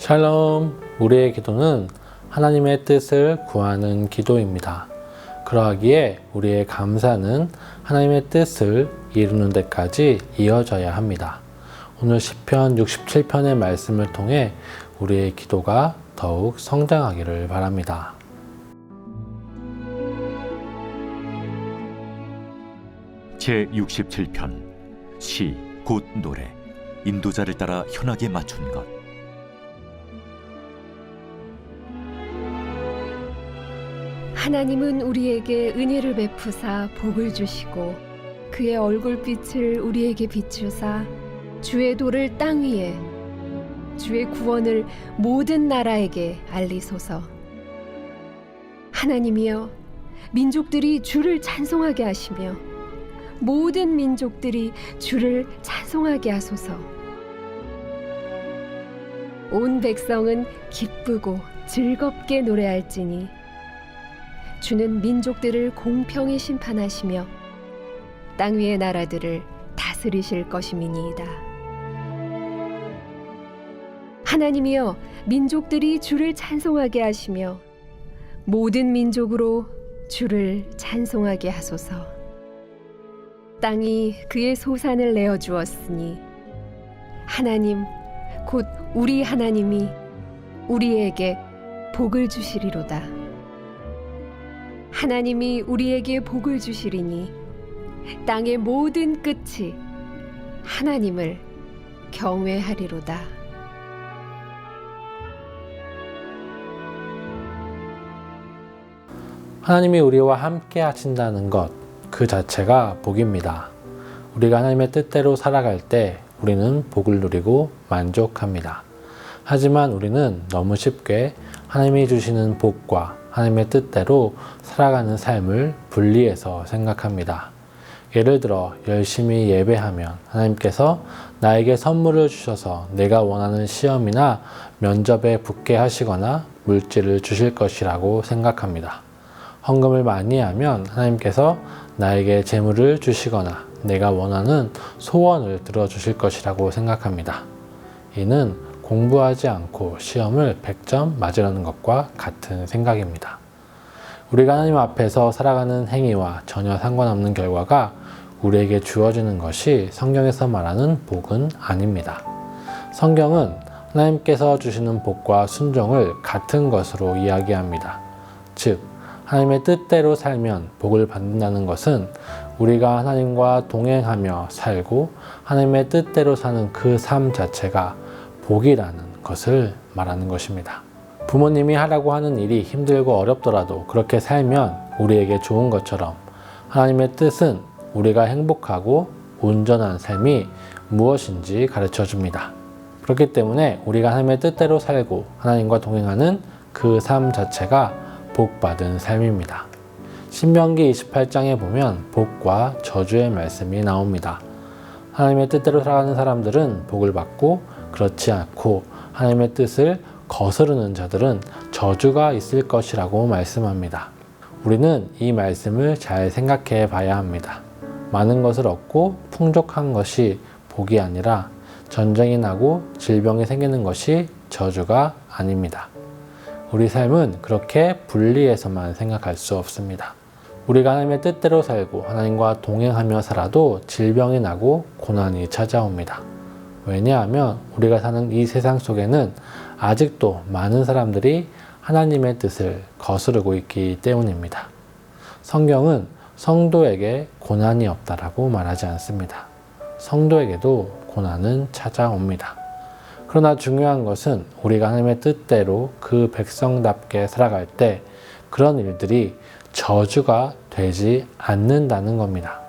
샬롬, 우리의 기도는 하나님의 뜻을 구하는 기도입니다. 그러하기에 우리의 감사는 하나님의 뜻을 이루는 데까지 이어져야 합니다. 오늘 시편 67편의 말씀을 통해 우리의 기도가 더욱 성장하기를 바랍니다. 제67편 시, 곧 노래, 인도자를 따라 현악에 맞춘 것. 하나님은 우리에게 은혜를 베푸사 복을 주시고 그의 얼굴빛을 우리에게 비추사 주의 도를 땅 위에 주의 구원을 모든 나라에게 알리소서. 하나님이여, 민족들이 주를 찬송하게 하시며 모든 민족들이 주를 찬송하게 하소서. 온 백성은 기쁘고 즐겁게 노래할지니 주는 민족들을 공평히 심판하시며 땅 위의 나라들을 다스리실 것임이니이다. 하나님이여, 민족들이 주를 찬송하게 하시며 모든 민족으로 주를 찬송하게 하소서. 땅이 그의 소산을 내어 주었으니 하나님, 곧 우리 하나님이 우리에게 복을 주시리로다. 하나님이 우리에게 복을 주시리니 땅의 모든 끝이 하나님을 경외하리로다. 하나님이 우리와 함께 하신다는 것, 그 자체가 복입니다. 우리가 하나님의 뜻대로 살아갈 때 우리는 복을 누리고 만족합니다. 하지만 우리는 너무 쉽게 하나님이 주시는 복과 하나님의 뜻대로 살아가는 삶을 분리해서 생각합니다. 예를 들어 열심히 예배하면 하나님께서 나에게 선물을 주셔서 내가 원하는 시험이나 면접에 붙게 하시거나 물질을 주실 것이라고 생각합니다. 헌금을 많이 하면 하나님께서 나에게 재물을 주시거나 내가 원하는 소원을 들어주실 것이라고 생각합니다. 이는 공부하지 않고 시험을 100점 맞으려는 것과 같은 생각입니다. 우리가 하나님 앞에서 살아가는 행위와 전혀 상관없는 결과가 우리에게 주어지는 것이 성경에서 말하는 복은 아닙니다. 성경은 하나님께서 주시는 복과 순종을 같은 것으로 이야기합니다. 즉, 하나님의 뜻대로 살면 복을 받는다는 것은 우리가 하나님과 동행하며 살고 하나님의 뜻대로 사는 그 삶 자체가 복이라는 것을 말하는 것입니다. 부모님이 하라고 하는 일이 힘들고 어렵더라도 그렇게 살면 우리에게 좋은 것처럼 하나님의 뜻은 우리가 행복하고 온전한 삶이 무엇인지 가르쳐 줍니다. 그렇기 때문에 우리가 하나님의 뜻대로 살고 하나님과 동행하는 그 삶 자체가 복받은 삶입니다. 신명기 28장에 보면 복과 저주의 말씀이 나옵니다. 하나님의 뜻대로 살아가는 사람들은 복을 받고 그렇지 않고 하나님의 뜻을 거스르는 자들은 저주가 있을 것이라고 말씀합니다. 우리는 이 말씀을 잘 생각해 봐야 합니다. 많은 것을 얻고 풍족한 것이 복이 아니라 전쟁이 나고 질병이 생기는 것이 저주가 아닙니다. 우리 삶은 그렇게 분리해서만 생각할 수 없습니다. 우리가 하나님의 뜻대로 살고 하나님과 동행하며 살아도 질병이 나고 고난이 찾아옵니다. 왜냐하면 우리가 사는 이 세상 속에는 아직도 많은 사람들이 하나님의 뜻을 거스르고 있기 때문입니다. 성경은 성도에게 고난이 없다라고 말하지 않습니다. 성도에게도 고난은 찾아옵니다. 그러나 중요한 것은 우리가 하나님의 뜻대로 그 백성답게 살아갈 때 그런 일들이 저주가 되지 않는다는 겁니다.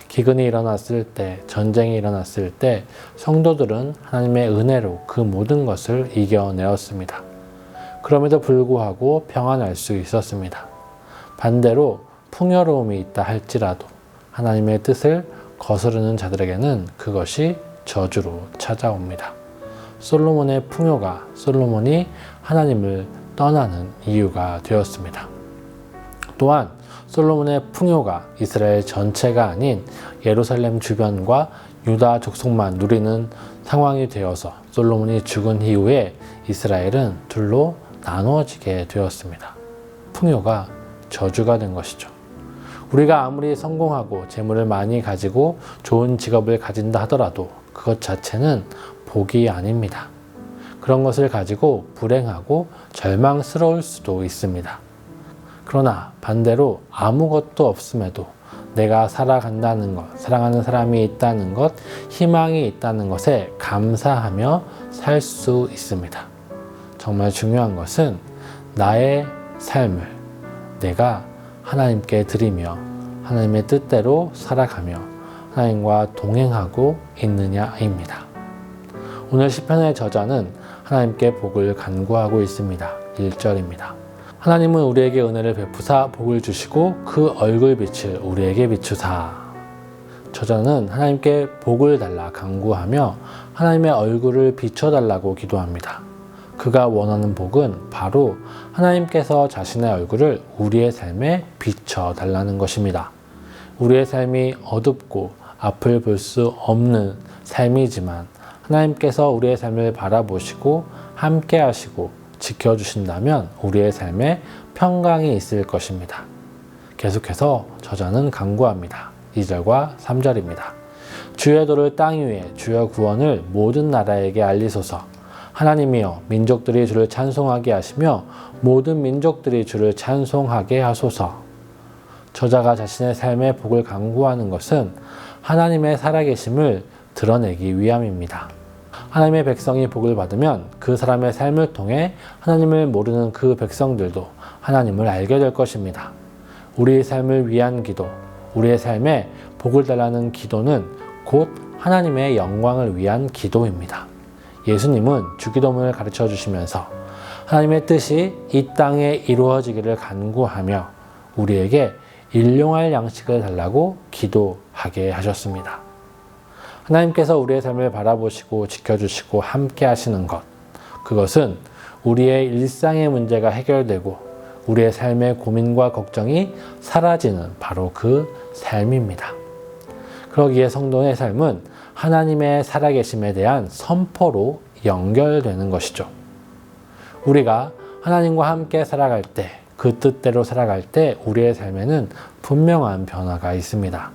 기근이 일어났을 때, 전쟁이 일어났을 때 성도들은 하나님의 은혜로 그 모든 것을 이겨내었습니다. 그럼에도 불구하고 평안할 수 있었습니다. 반대로 풍요로움이 있다 할지라도 하나님의 뜻을 거스르는 자들에게는 그것이 저주로 찾아옵니다. 솔로몬의 풍요가 솔로몬이 하나님을 떠나는 이유가 되었습니다. 또한 솔로몬의 풍요가 이스라엘 전체가 아닌 예루살렘 주변과 유다 족속만 누리는 상황이 되어서 솔로몬이 죽은 이후에 이스라엘은 둘로 나누어지게 되었습니다. 풍요가 저주가 된 것이죠. 우리가 아무리 성공하고 재물을 많이 가지고 좋은 직업을 가진다 하더라도 그것 자체는 복이 아닙니다. 그런 것을 가지고 불행하고 절망스러울 수도 있습니다. 그러나 반대로 아무것도 없음에도 내가 살아간다는 것, 사랑하는 사람이 있다는 것, 희망이 있다는 것에 감사하며 살 수 있습니다. 정말 중요한 것은 나의 삶을 내가 하나님께 드리며 하나님의 뜻대로 살아가며 하나님과 동행하고 있느냐입니다. 오늘 시편의 저자는 하나님께 복을 간구하고 있습니다. 1절입니다. 하나님은 우리에게 은혜를 베푸사 복을 주시고 그 얼굴빛을 우리에게 비추사. 저자는 하나님께 복을 달라 간구하며 하나님의 얼굴을 비춰달라고 기도합니다. 그가 원하는 복은 바로 하나님께서 자신의 얼굴을 우리의 삶에 비춰달라는 것입니다. 우리의 삶이 어둡고 앞을 볼 수 없는 삶이지만 하나님께서 우리의 삶을 바라보시고 함께 하시고 지켜주신다면 우리의 삶에 평강이 있을 것입니다. 계속해서 저자는 간구합니다. 2절과 3절입니다. 주의 도를 땅 위에 주의 구원을 모든 나라에게 알리소서. 하나님이여 민족들이 주를 찬송하게 하시며 모든 민족들이 주를 찬송하게 하소서. 저자가 자신의 삶의 복을 간구하는 것은 하나님의 살아계심을 드러내기 위함입니다. 하나님의 백성이 복을 받으면 그 사람의 삶을 통해 하나님을 모르는 그 백성들도 하나님을 알게 될 것입니다. 우리의 삶을 위한 기도, 우리의 삶에 복을 달라는 기도는 곧 하나님의 영광을 위한 기도입니다. 예수님은 주기도문을 가르쳐 주시면서 하나님의 뜻이 이 땅에 이루어지기를 간구하며 우리에게 일용할 양식을 달라고 기도하게 하셨습니다. 하나님께서 우리의 삶을 바라보시고 지켜주시고 함께 하시는 것, 그것은 우리의 일상의 문제가 해결되고 우리의 삶의 고민과 걱정이 사라지는 바로 그 삶입니다. 그러기에 성도의 삶은 하나님의 살아계심에 대한 선포로 연결되는 것이죠. 우리가 하나님과 함께 살아갈 때, 그 뜻대로 살아갈 때 우리의 삶에는 분명한 변화가 있습니다.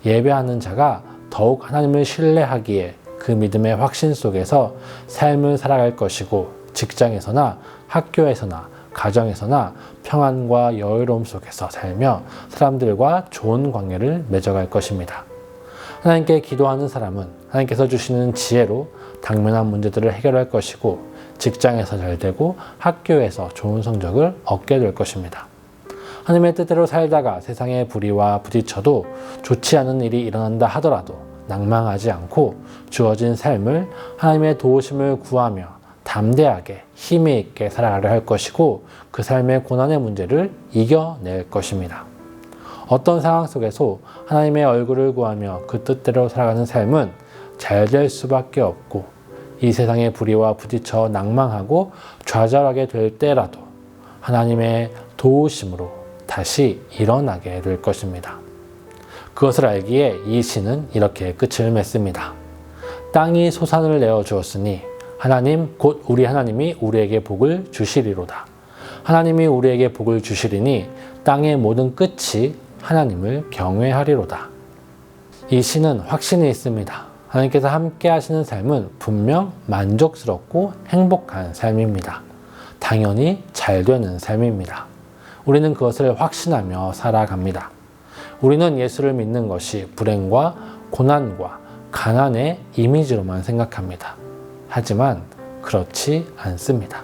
예배하는 자가 더욱 하나님을 신뢰하기에 그 믿음의 확신 속에서 삶을 살아갈 것이고 직장에서나 학교에서나 가정에서나 평안과 여유로움 속에서 살며 사람들과 좋은 관계를 맺어갈 것입니다. 하나님께 기도하는 사람은 하나님께서 주시는 지혜로 당면한 문제들을 해결할 것이고 직장에서 잘 되고 학교에서 좋은 성적을 얻게 될 것입니다. 하나님의 뜻대로 살다가 세상의 불의와 부딪혀도 좋지 않은 일이 일어난다 하더라도 낭망하지 않고 주어진 삶을 하나님의 도우심을 구하며 담대하게 힘이 있게 살아가려 할 것이고 그 삶의 고난의 문제를 이겨낼 것입니다. 어떤 상황 속에서 하나님의 얼굴을 구하며 그 뜻대로 살아가는 삶은 잘 될 수밖에 없고 이 세상의 불의와 부딪혀 낭망하고 좌절하게 될 때라도 하나님의 도우심으로 다시 일어나게 될 것입니다. 그것을 알기에 이 시는 이렇게 끝을 맺습니다. 땅이 소산을 내어 주었으니 하나님 곧 우리 하나님이 우리에게 복을 주시리로다. 하나님이 우리에게 복을 주시리니 땅의 모든 끝이 하나님을 경외하리로다. 이 시는 확신이 있습니다. 하나님께서 함께 하시는 삶은 분명 만족스럽고 행복한 삶입니다. 당연히 잘 되는 삶입니다. 우리는 그것을 확신하며 살아갑니다. 우리는 예수를 믿는 것이 불행과 고난과 가난의 이미지로만 생각합니다. 하지만 그렇지 않습니다.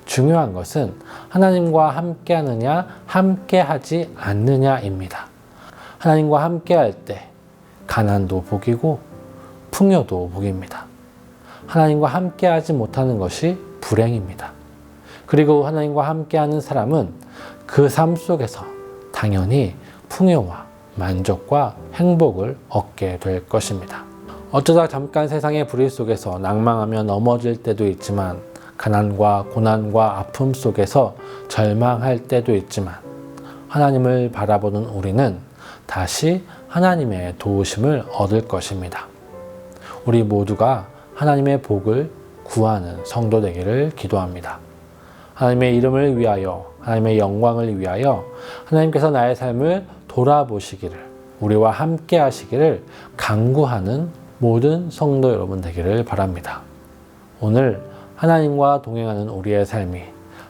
중요한 것은 하나님과 함께 하느냐, 함께 하지 않느냐입니다. 하나님과 함께 할 때 가난도 복이고 풍요도 복입니다. 하나님과 함께 하지 못하는 것이 불행입니다. 그리고 하나님과 함께 하는 사람은 그 삶 속에서 당연히 풍요와 만족과 행복을 얻게 될 것입니다. 어쩌다 잠깐 세상의 불의 속에서 낭망하며 넘어질 때도 있지만 가난과 고난과 아픔 속에서 절망할 때도 있지만 하나님을 바라보는 우리는 다시 하나님의 도우심을 얻을 것입니다. 우리 모두가 하나님의 복을 구하는 성도 되기를 기도합니다. 하나님의 이름을 위하여, 하나님의 영광을 위하여 하나님께서 나의 삶을 돌아보시기를, 우리와 함께 하시기를 간구하는 모든 성도 여러분 되기를 바랍니다. 오늘 하나님과 동행하는 우리의 삶이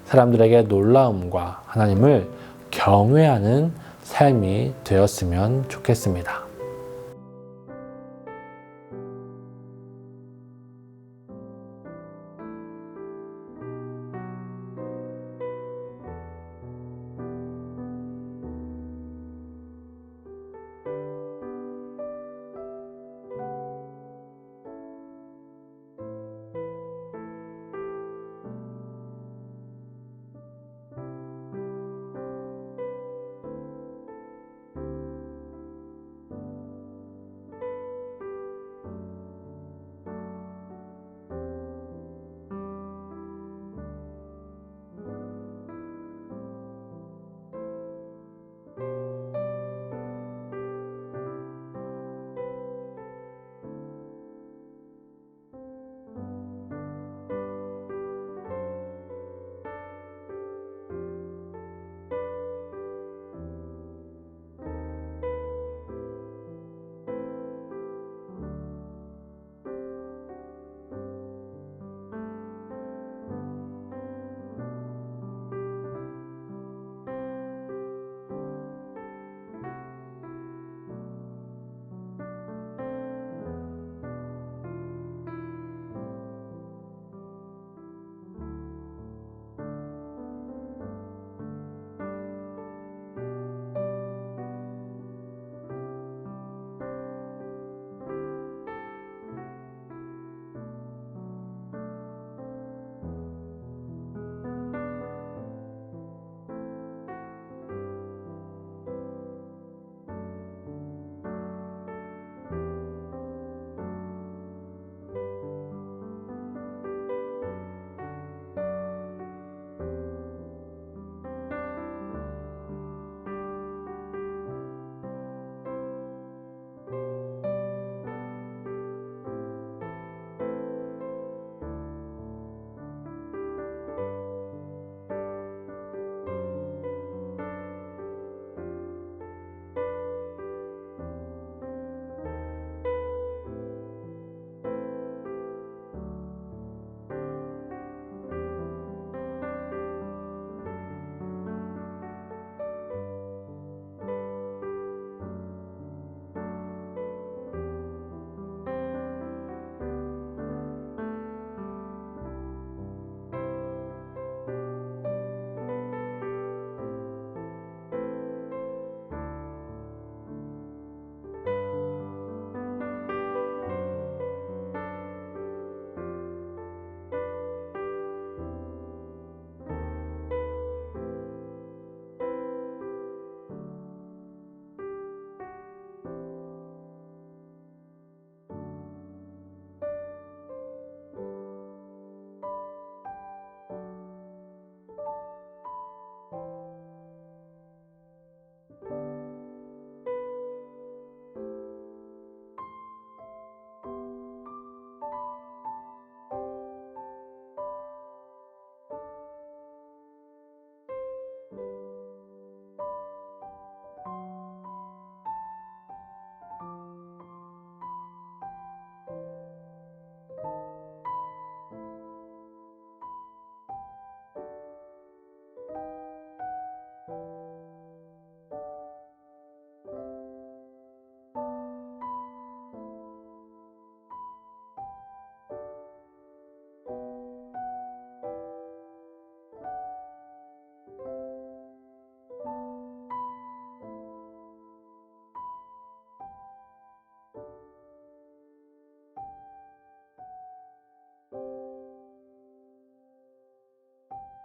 사람들에게 놀라움과 하나님을 경외하는 삶이 되었으면 좋겠습니다.